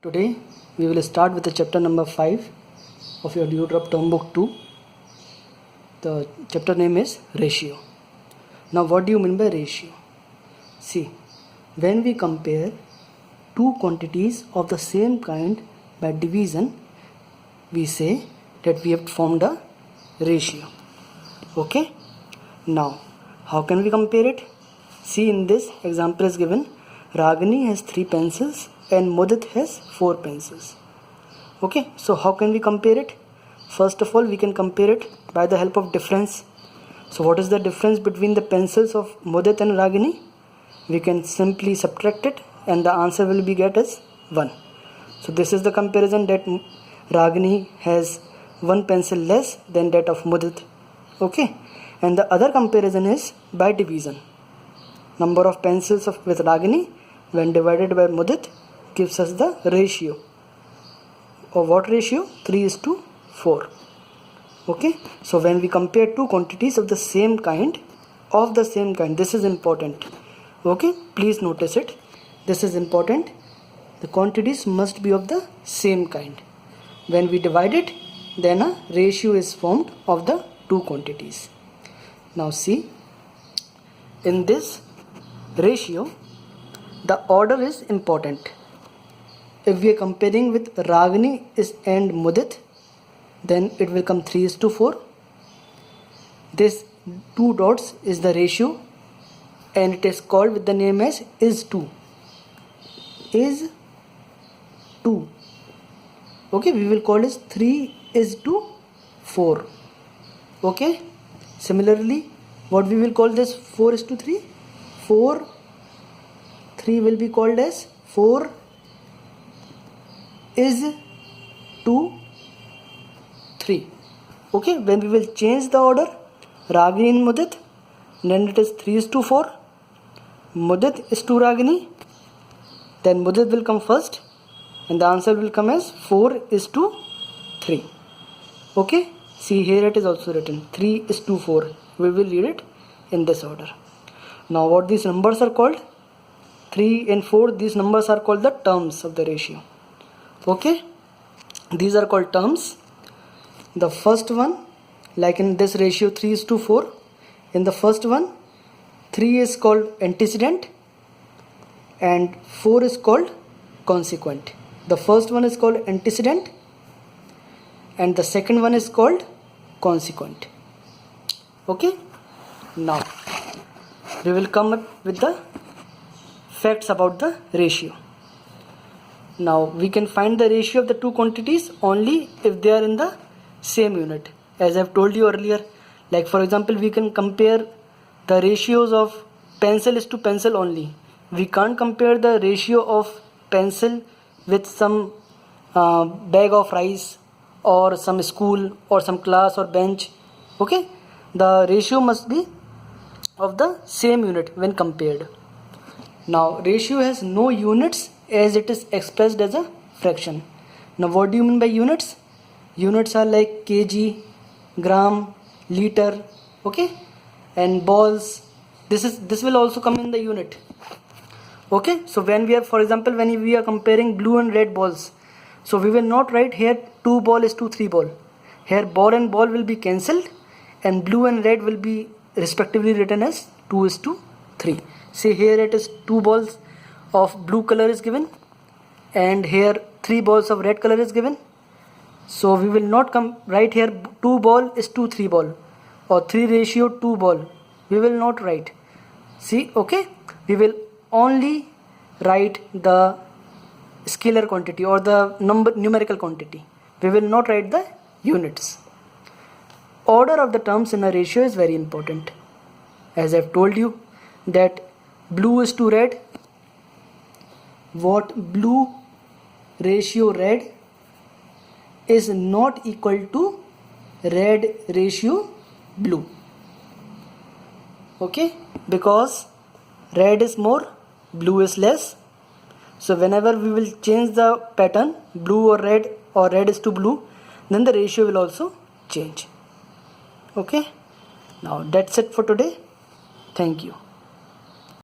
Today we will start with the chapter number 5 of your Dewdrop Term Book 2. The chapter name is Ratio. Now what do you mean by ratio? See, when we compare two quantities of the same kind by division, we say that we have formed a ratio. Okay? Now, how can we compare it? See, in this example is given, Ragini has 3 pencils and Mudit has 4 pencils. Okay, so how can we compare it? First of all, we can compare it by the help of difference. So what is the difference between the pencils of Mudit and Ragini? We can simply subtract it and the answer will be get as 1. So this is the comparison, that Ragini has 1 pencil less than that of Mudit. Okay, and the other comparison is by division. Number of pencils with Ragini when divided by Mudit gives us the ratio. Or what ratio? 3:4. Okay, so when we compare two quantities of the same kind, this is important. Okay, please notice it. This is important. The quantities must be of the same kind. When we divide it, then a ratio is formed of the two quantities. Now see, in this ratio, the order is important. If we are comparing with Ragini and Mudit, then it will come 3:4. This 2 dots is the ratio and it is called with the name as is 2. Is 2. Okay, we will call this 3:4. Okay, similarly, what we will call this 4:3? 3 will be called as 4 is to 3. Okay, when we will change the order, Ragini and Mudit, then it is 3:4. Mudit is to Ragini, then Mudit will come first and the answer will come as 4:3. Okay, see, here it is also written 3:4. We will read it in this order. Now what these numbers are called? 3 and 4, these numbers are called the terms of the ratio. Okay, these are called terms. The first one, like in this ratio 3:4, in the first one 3 is called antecedent and 4 is called consequent. The first one is called antecedent and the second one is called consequent. Okay, now we will come up with the facts about the ratio. Now we can find the ratio of the two quantities only if they are in the same unit. As I have told you earlier, like for example, we can compare the ratios of pencil is to pencil only. We can't compare the ratio of pencil with some bag of rice or some school or some class or bench. Okay, the ratio must be of the same unit when compared. Now ratio has no units as it is expressed as a fraction. Now what do you mean by units? Units are like kg, gram, liter, okay, and balls. This will also come in the unit. Okay, so when we are, for example, when we are comparing blue and red balls, so we will not write here 2 ball is to 3 ball. Here ball and ball will be cancelled and blue and red will be respectively written as 2:3. See, here it is 2 balls of blue color is given and here 3 balls of red color is given. So we will not write here 2 ball is to 3 ball or 3:2 ball. We will not write. See, okay, we will only write the scalar quantity or the numerical quantity. We will not write the units. Order of the terms in a ratio is very important. As I have told you that blue is to red, what blue ratio red is not equal to red ratio blue. Okay, because red is more, blue is less. So whenever we will change the pattern, blue or red is to blue, then the ratio will also change. Okay, now that's it for today. Thank you.